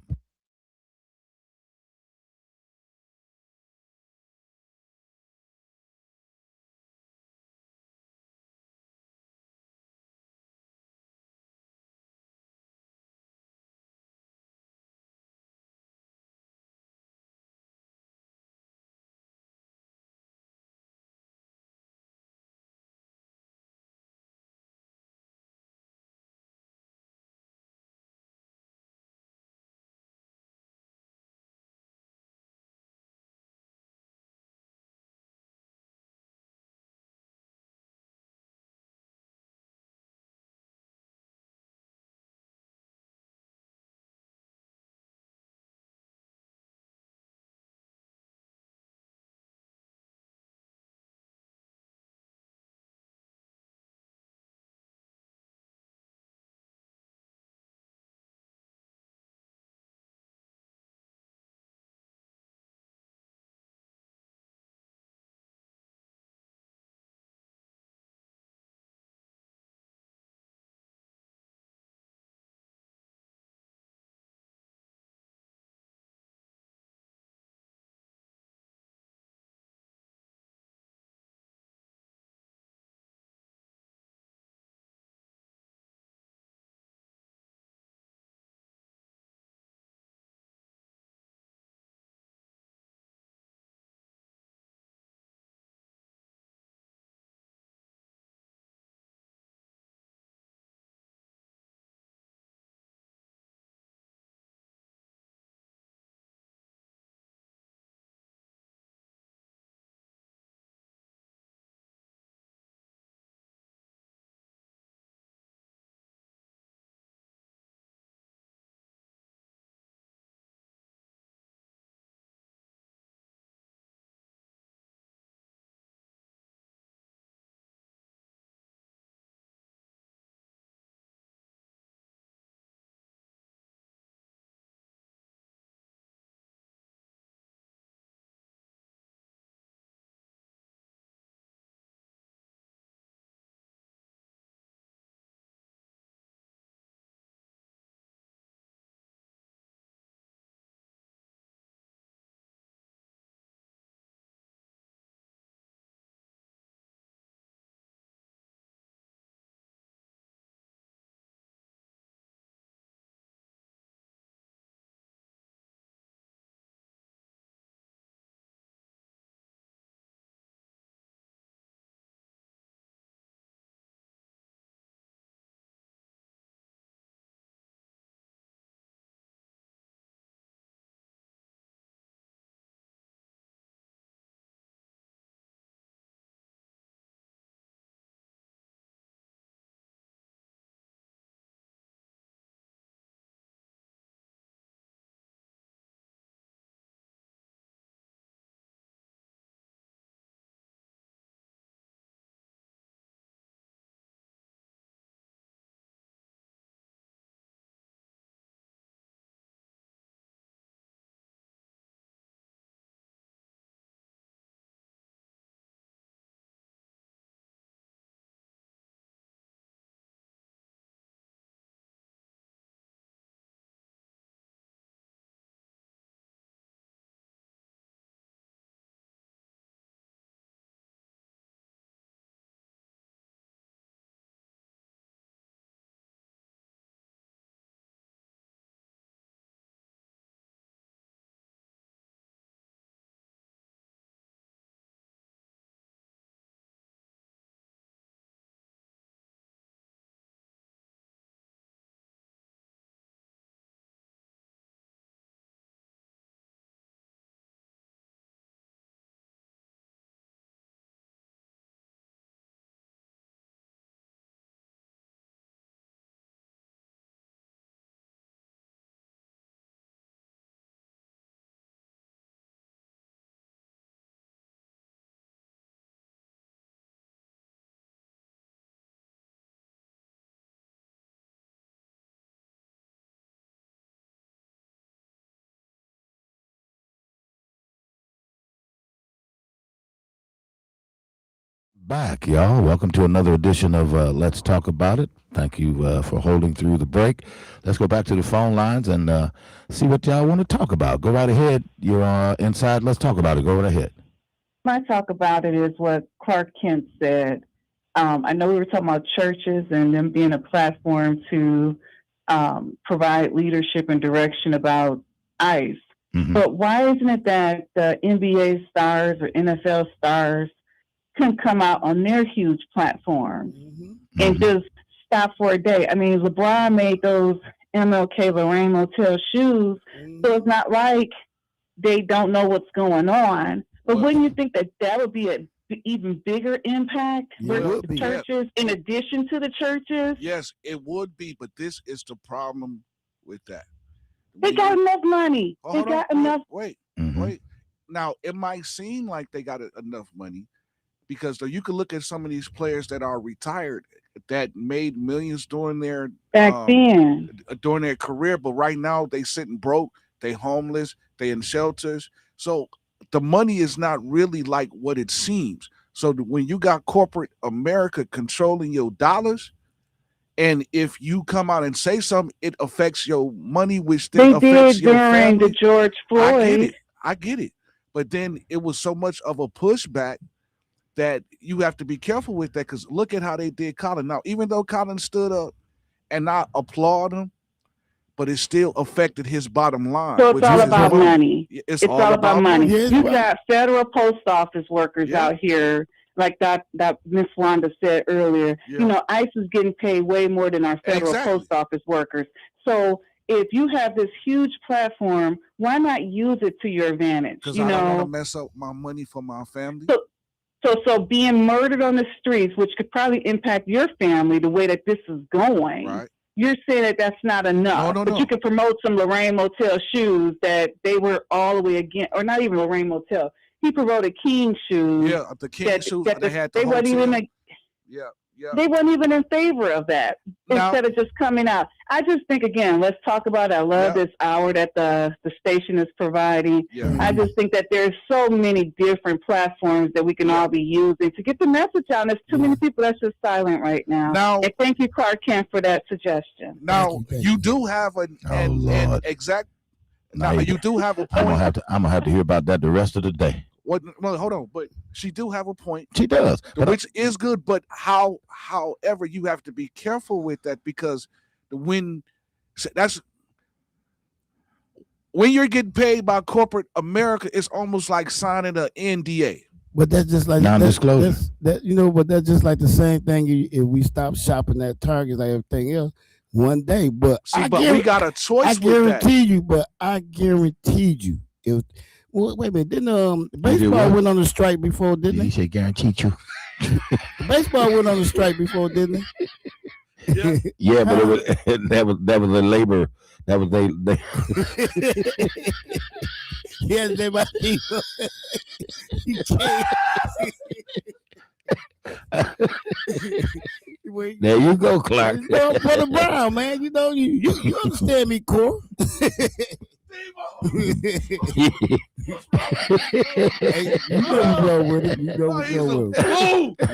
back, y'all. Welcome to another edition of Let's Talk About It. Thank you for holding through the break. Let's go back to the phone lines and see what y'all want to talk about. Go right ahead. You're inside. Let's talk about it. Go right ahead.
My talk about it is what Clark Kent said. I know we were talking about churches and them being a platform to provide leadership and direction about ICE. Mm-hmm. But why isn't it that the NBA stars or NFL stars can come out on their huge platforms and just stop for a day? I mean, LeBron made those MLK Lorraine Motel shoes, so it's not like they don't know what's going on. But wouldn't you think that that would be an even bigger impact for the churches in addition to the churches?
Yes, it would be, but this is the problem with that.
They got enough money. They got enough.
Wait. Now, it might seem like they got enough money because you can look at some of these players that are retired that made millions during their during their career, but right now they sitting broke, they homeless, they in shelters. So the money is not really like what it seems. So when you got corporate America controlling your dollars, and if you come out and say something, it affects your money, which then affects your family.
The George Floyd.
I get it. But then it was so much of a pushback that you have to be careful with that, because look at how they did Colin. Now, even though Colin stood up, and I applaud him, but it still affected his bottom line.
So it's all about money.
It's all about money.
You got federal post office workers out here, like that Miss Wanda said earlier. You know, ICE is getting paid way more than our federal post office workers. So if you have this huge platform, why not use it to your advantage?
Because I don't want to mess up my money for my family.
So being murdered on the streets, which could probably impact your family the way that this is going.
Right.
You're saying that that's not enough, but you can promote some Lorraine Motel shoes that they were all the way against, or not even Lorraine Motel. He promoted King shoes.
Yeah, the King shoes that they had.
They weren't even they weren't even in favor of that. Instead of just coming out, I just think again. Let's talk about. I love this hour that the station is providing. Yeah. I just think that there's so many different platforms that we can all be using to get the message out. There's too many people that's just silent right now. And thank you, Clark Kent, for that suggestion.
Now you do have an exact. Now you do have a point.
I'm gonna have to hear about that the rest of the day.
Well, hold on, but she do have a point.
She does,
which is good. But however, you have to be careful with that, because when you're getting paid by corporate America, it's almost like signing an NDA.
But that's just like
non-disclosure.
But that's just like the same thing. If we stop shopping at Target like everything else one day, but
we got a choice.
I guarantee you, if. Well, wait a minute. Didn't baseball went on a strike before, didn't it?
He said guarantee you.
Baseball went on a strike before, didn't
it? Yeah, but that was the labor. That was they.
Yes, they might be.
There you go, Clark.
Brother Brown, man. You understand me, Cor. Hey, you know go with it.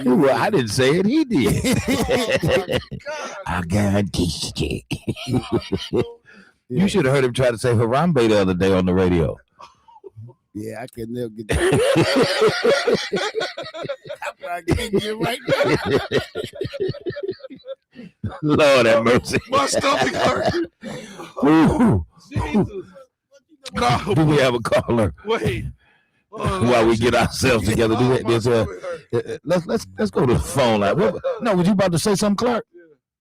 Well, I didn't say it. He did. I guarantee you. You should have heard him try to say Harambe the other day on the radio.
Yeah, I can never get that. I can't get it right now.
Lord have mercy.
My stomach hurt.
Jesus. Do we have a caller?
Wait.
While we get ourselves together, let's go to the phone line. No, was you about to say something, Clark?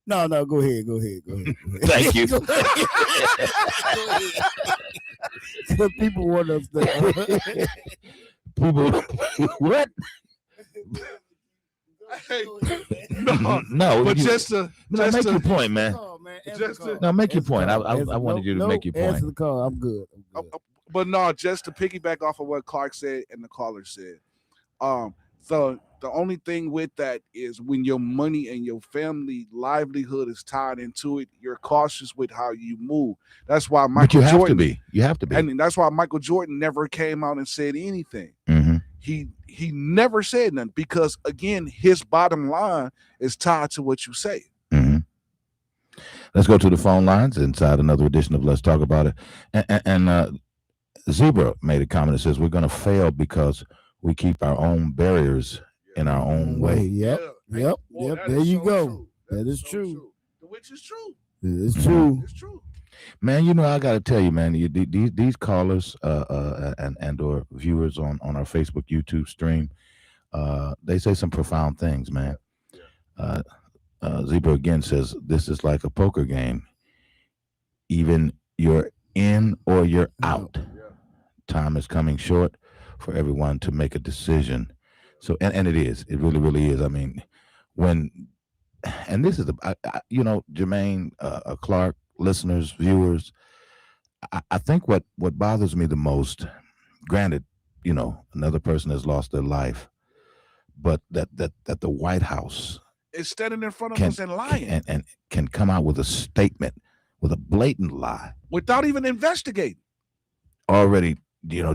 No, go ahead.
Thank you.
People want us to.
People, what? No,
but just
make your point, man. Make your point. I wanted you to make your point.
Answer the call. I'm good.
But no, just to piggyback off of what Clark said and the caller said, the only thing with that is when your money and your family livelihood is tied into it, you're cautious with how you move. That's why Michael Jordan.
You have to be.
And that's why Michael Jordan never came out and said anything.
Mm-hmm.
he never said nothing because, again, his bottom line is tied to what you say.
Mm-hmm. Let's go to the phone lines inside another edition of Let's Talk About It. And Zebra made a comment that says we're going to fail because we keep our own barriers in our own way.
Yep. There you go. That is true.
Which is true.
It is true.
It's true.
Man, you know, I got to tell you, man, these callers and or viewers on our Facebook, YouTube stream, they say some profound things, man. Zebra again says, this is like a poker game. Even you're in or you're out. Time is coming short for everyone to make a decision. So, and it is. It really, really is. I mean, and this is Jermaine, Clark, listeners, viewers, I think what bothers me the most, granted, another person has lost their life, but that the White House
is standing in front of us and lying
and can come out with a statement with a blatant lie
without even investigating,
already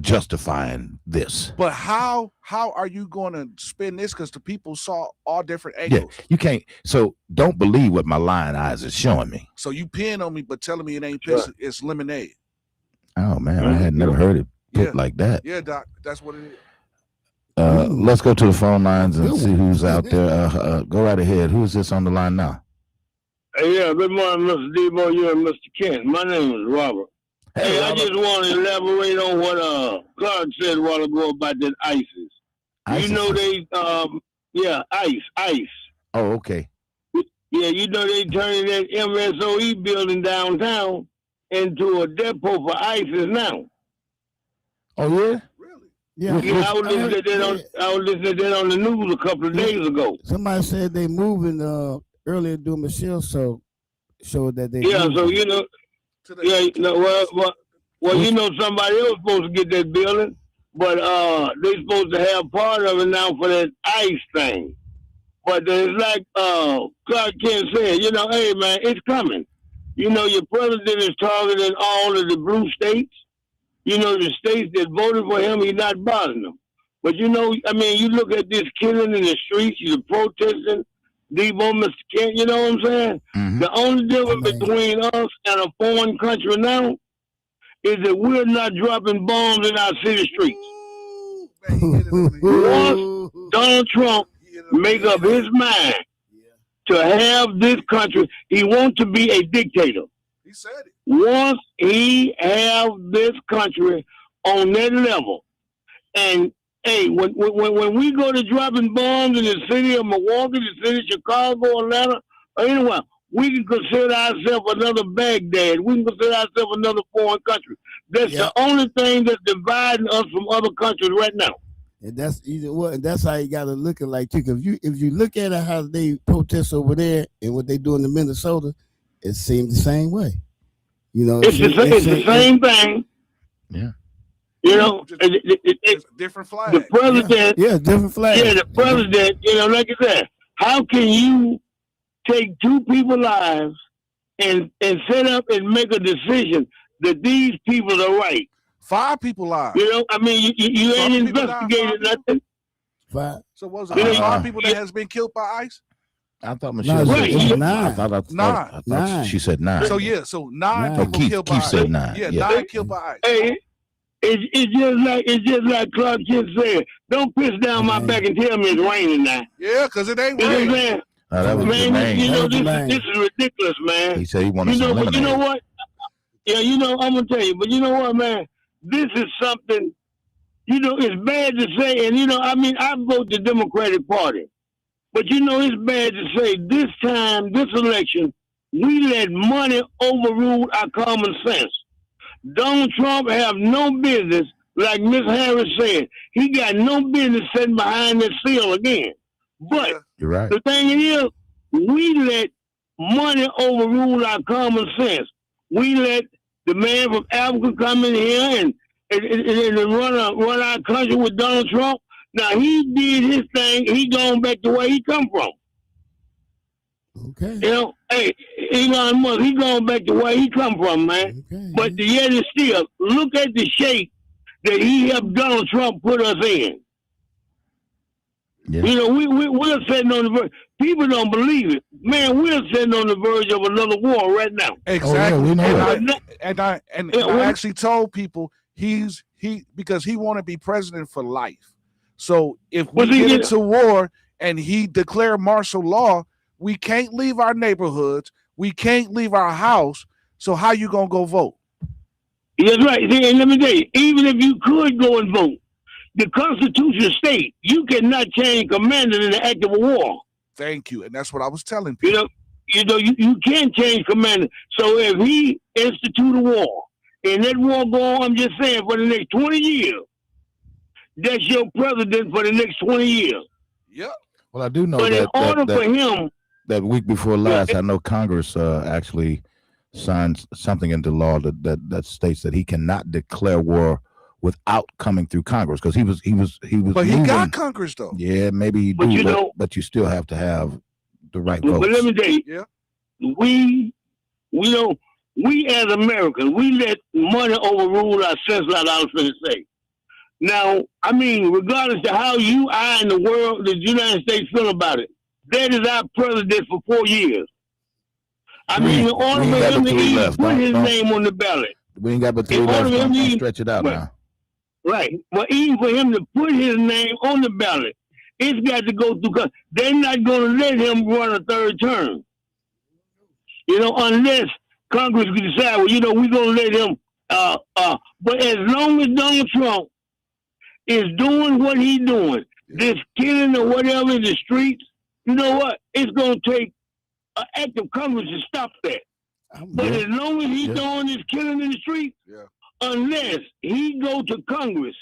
justifying this.
But how are you going to spin this? Because the people saw all different angles.
Yeah, you can't. So don't believe what my lying eyes is showing me.
So you peeing on me, but telling me it ain't piss, it's lemonade.
Oh man, I had never heard it put like that.
Yeah, Doc, that's what it is.
Let's go to the phone lines and see who's out there. Go right ahead. Who's this on the line now?
Yeah, good morning, Mr. Debo, you and Mr. Kent. My name is Robert. Hey, I just want to elaborate on what Clark said a while ago about that ISIS.
ISIS.
You know they, ICE.
Oh, okay.
Yeah, you know they turning that MSOE building downtown into a depot for ISIS now.
Oh yeah.
Yeah,
I was listening to that on the news a couple of days ago.
Somebody said they moving earlier during Michelle showed that they
moving. So somebody else supposed to get that building, but they supposed to have part of it now for that ICE thing. But it's like Clark Kent said, hey man, it's coming. Your president is targeting all of the blue states. The states that voted for him, he's not bothering them. But you look at this killing in the streets, you're protesting, Debo, Mr. Kent, you know what I'm saying? Mm-hmm. The only difference between us and a foreign country now is that we're not dropping bombs in our city streets. Once Donald Trump make up his mind to have this country, he wants to be a dictator.
He said it.
Once he have this country on that level, and hey, when we go to dropping bombs in the city of Milwaukee, the city of Chicago, Atlanta, or anywhere, we can consider ourselves another Baghdad. We can consider ourselves another foreign country. That's the only thing that's dividing us from other countries right now.
And that's that's how you got to look at like too. Cause if you look at how they protest over there and what they do in Minnesota, it seems the same way.
It's the same thing.
Yeah.
It's different flag.
The president.
Yeah, different flag.
Yeah, the president, like I said, how can you take two people's lives and set up and make a decision that these people are right?
5 people lives.
You ain't investigated nothing.
5.
So was it 5 people that has been killed by ICE?
I thought Michelle said 9. I thought she said 9.
So 9 people killed by ICE.
Said 9.
Yeah, 9 killed by ICE.
Hey, it's just like Clark Kent said. Don't piss down my back and tell me it's raining now.
Yeah, because it ain't raining.
That was
man, this is ridiculous, man.
He said he wanted some lemonade.
But you know what? Yeah, I'm gonna tell you. But you know what, man? This is something. It's bad to say, and I vote the Democratic Party. But it's bad to say this time, this election, we let money overrule our common sense. Donald Trump have no business, like Miss Harris said, he got no business sitting behind that seal again. But
you're right.
The thing is, we let money overrule our common sense. We let the man from Africa come in here and run our country with Donald Trump. Now, he did his thing. He going back to where he come from.
Okay.
Hey, Elon Musk, he going back to where he come from, man. Okay. But yet and still, look at the shape that he helped Donald Trump put us in. Yeah. You know, we're sitting on the verge. People don't believe it. Man, we're sitting on the verge of another war right now.
Exactly.
Oh, yeah, we know
and I actually told people because he want to be president for life. So if we get into war and he declare martial law, we can't leave our neighborhoods. We can't leave our house. So how you going to go vote?
That's right. And let me tell you, even if you could go and vote, the Constitution states you cannot change commander in the act of a war.
Thank you. And that's what I was telling people.
You can't change commander. So if he institute a war, and that war go on, I'm just saying, for the next 20 years, that's your president for the next 20 years.
Yep.
Well, I do know
but in order for him,
that week before last, I know Congress actually signed something into law that states that he cannot declare war without coming through Congress, because he was.
But he got Congress though.
Yeah, maybe he do, but you still have to have the right votes.
But let me tell you, we as Americans, we let money overrule our sense, like I was going to say. Now, I mean, regardless of how I, and the world, the United States feel about it, that is our president for 4 years. I mean, in order for him to even put his name on the ballot.
We ain't got but 3 left. Don't stretch it out now.
Right. But even for him to put his name on the ballot, it's got to go through. They're not going to let him run a third term. You know, unless Congress can decide, well, you know, we're going to let him. But as long as Donald Trump is doing what he's doing, this killing or whatever in the streets, you know what? It's going to take an act of Congress to stop that. But as long as he's doing this killing in the streets, unless he go to Congress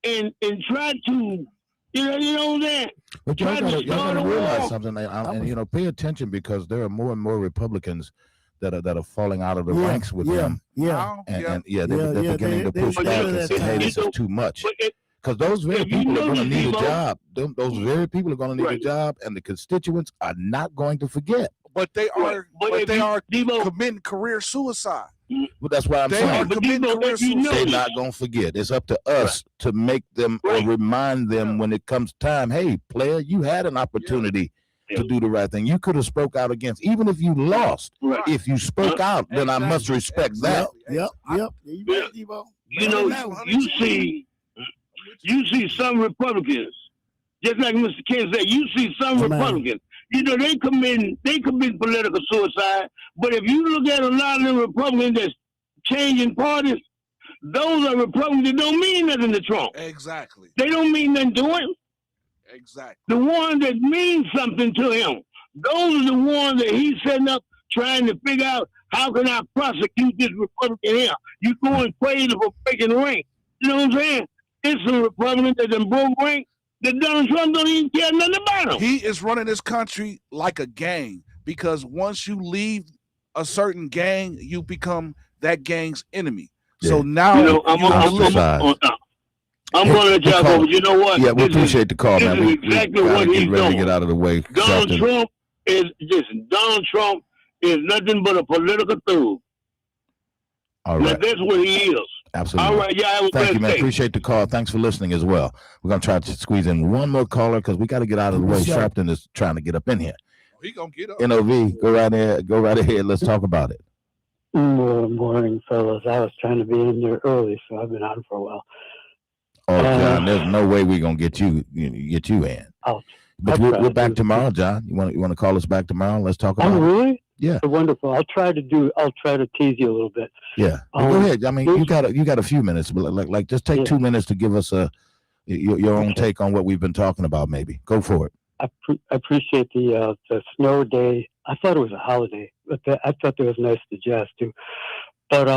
and try to, you know what I'm saying?
But y'all gotta realize something, and you know, pay attention, because there are more and more Republicans that are falling out of the ranks with him.
Yeah.
And they're beginning to push back and say, hey, this is too much. Because those very people are going to need a job. Those very people are going to need a job, and the constituents are not going to forget.
But they are, committing career suicide.
Well, that's why I'm saying they're not going to forget. It's up to us to make them or remind them when it comes time. Hey, player, you had an opportunity to do the right thing. You could have spoke out against, even if you lost. If you spoke out, then I must respect that.
Yep.
You know, you see some Republicans, just like Mr. Ken said, you see some Republicans, you know, they commit political suicide. But if you look at a lot of the Republicans that's changing parties, those are Republicans that don't mean nothing to Trump.
Exactly.
They don't mean nothing to him.
Exactly.
The ones that mean something to him, those are the ones that he's setting up, trying to figure out, how can I prosecute this Republican here? You going crazy for breaking rank. You know what I'm saying? It's some Republicans that done broke rank that Donald Trump don't even care nothing about him.
He is running this country like a gang, because once you leave a certain gang, you become that gang's enemy. Yeah. So now,
you know, I'm going to let y'all go, but you know what?
Yeah, we appreciate the call, man.
This is exactly what he's doing.
To get out of the way.
Donald Trump is nothing but a political tool.
All right.
That's what he is.
Absolutely.
All right, yeah.
Thank you, man. Appreciate the call. Thanks for listening as well. We're gonna try to squeeze in one more caller because we got to get out of the way. Sharpton is trying to get up in here.
He gonna get up.
NOV, go right ahead. Let's talk about it.
Good morning, fellas. I was trying to be in there early, so I've been on for a while.
Oh, John, there's no way we're gonna get you in. But we're back tomorrow, John. You want to call us back tomorrow? Let's talk about it.
Really?
Yeah.
Wonderful. I'll try to tease you a little bit.
Yeah. Go ahead. I mean, you got a few minutes, but like just take 2 minutes to give us your own take on what we've been talking about. Maybe go for it.
I appreciate the snow day. I thought it was a holiday, but I thought that was nice to jest too. But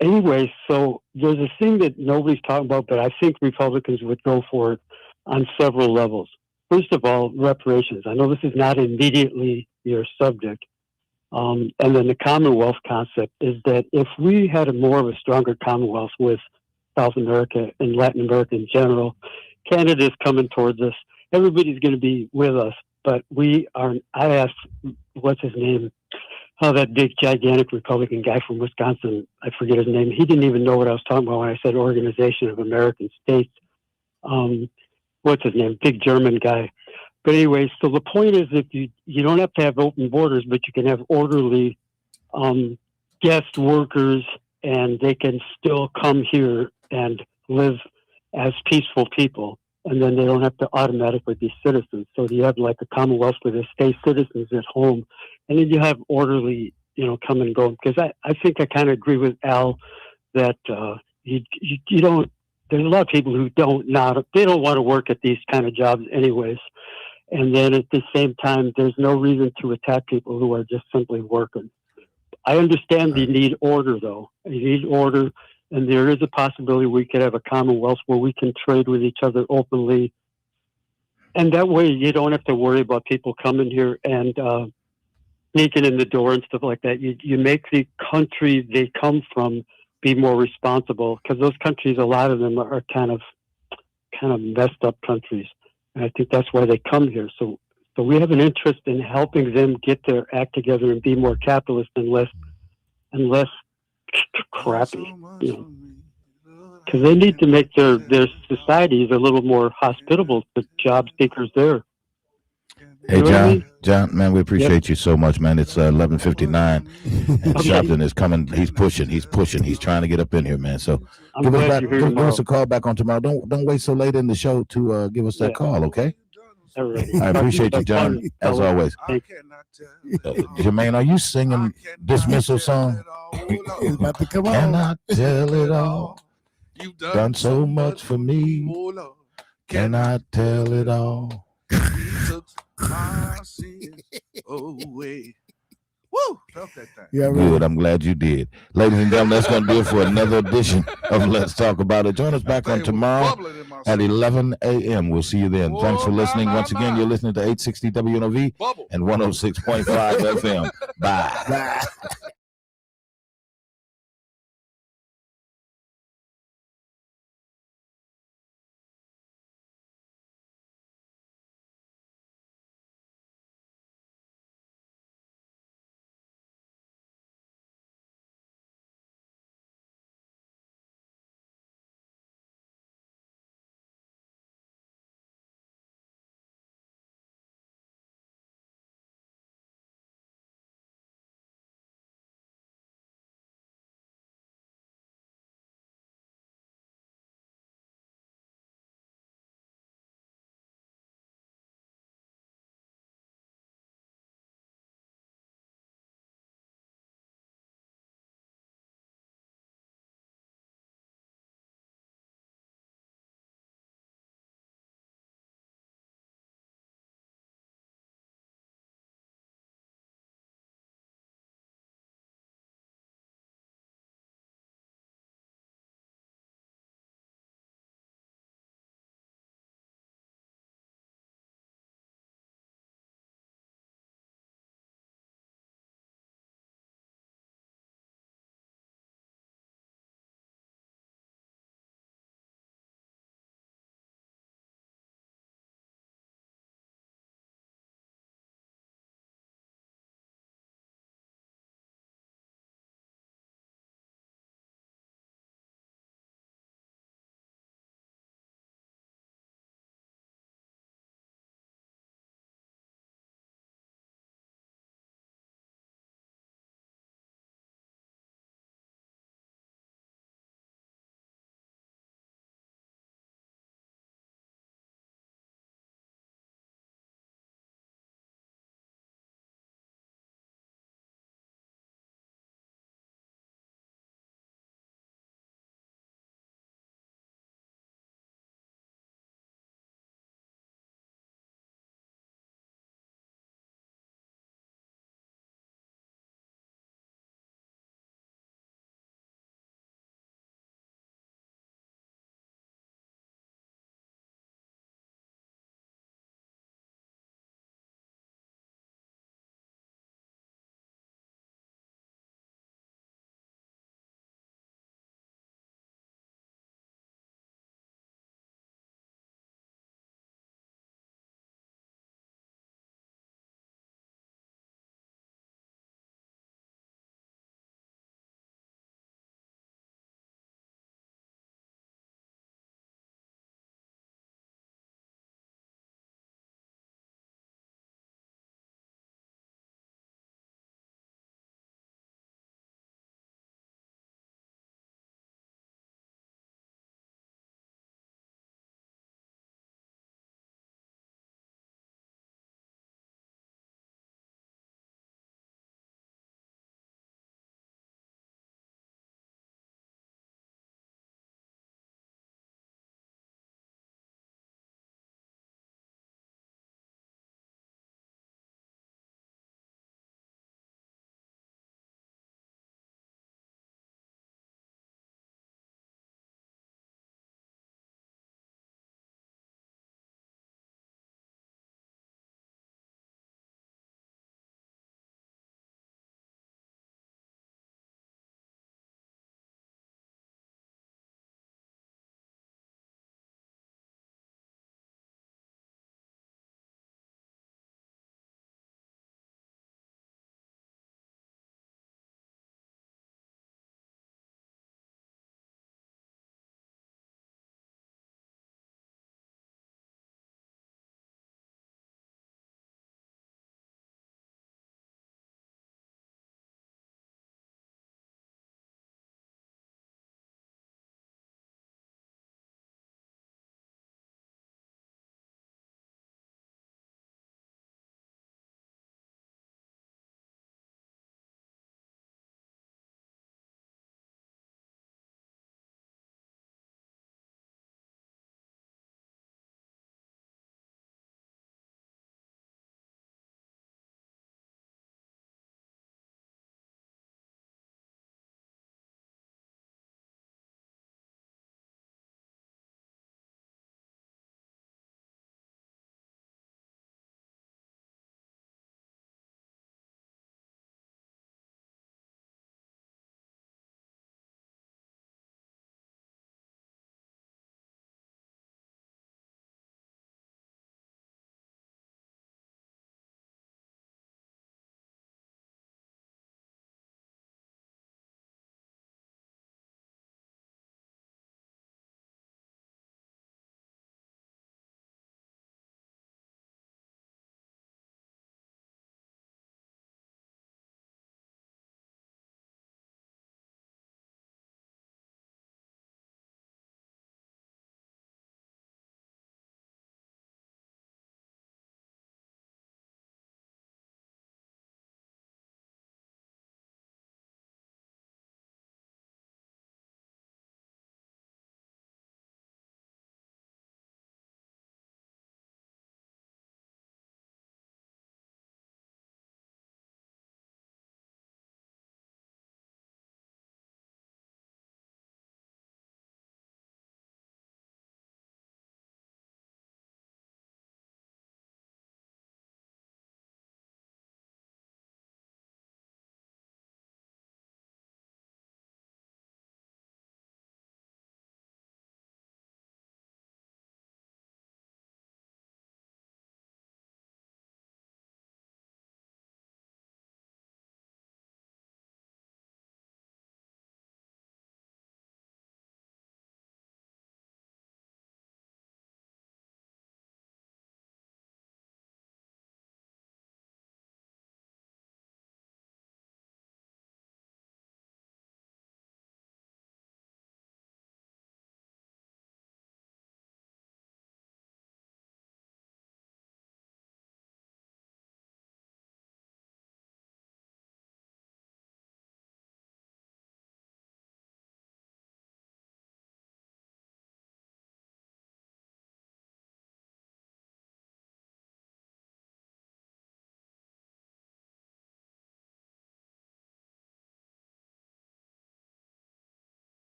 anyway, so there's a thing that nobody's talking about, but I think Republicans would go for it on several levels. First of all, reparations. I know this is not immediately your subject. And then the Commonwealth concept is that if we had more of a stronger Commonwealth with South America and Latin America in general, Canada's coming towards us. Everybody's going to be with us, but we aren't. I asked, what's his name? That big, gigantic Republican guy from Wisconsin. I forget his name. He didn't even know what I was talking about when I said Organization of American States. What's his name? Big German guy. But anyway, so the point is that you don't have to have open borders, but you can have orderly guest workers, and they can still come here and live as peaceful people. And then they don't have to automatically be citizens. So you have like a Commonwealth where they stay citizens at home, and then you have orderly, come and go. Because I think I kind of agree with Al that you don't. There's a lot of people who they don't want to work at these kind of jobs anyways. And then at the same time, there's no reason to attack people who are just simply working. I understand you need order, though. You need order, and there is a possibility we could have a Commonwealth where we can trade with each other openly. And that way you don't have to worry about people coming here and sneaking in the door and stuff like that. You make the country they come from be more responsible, because those countries, a lot of them are kind of messed up countries. And I think that's why they come here. So we have an interest in helping them get their act together and be more capitalist and less crappy, because they need to make their societies a little more hospitable to job seekers there.
Hey, John, man, we appreciate you so much, man. It's 11:59, and Sharpton is coming. He's pushing. He's trying to get up in here, man. So give us a call back on tomorrow. Don't wait so late in the show to give us that call, okay? I appreciate you, John, as always. Jermaine, are you singing Dismissal song?
About to come on.
Cannot tell it all. You've done so much for me. Cannot tell it all.
My sins away. Woo! Felt that thing.
Yeah, good. I'm glad you did. Ladies and gentlemen, that's going to do it for another edition of Let's Talk About It. Join us back on tomorrow at 11 a.m. We'll see you then. Thanks for listening. Once again, you're listening to 860 WNOV and 106.5 FM. Bye.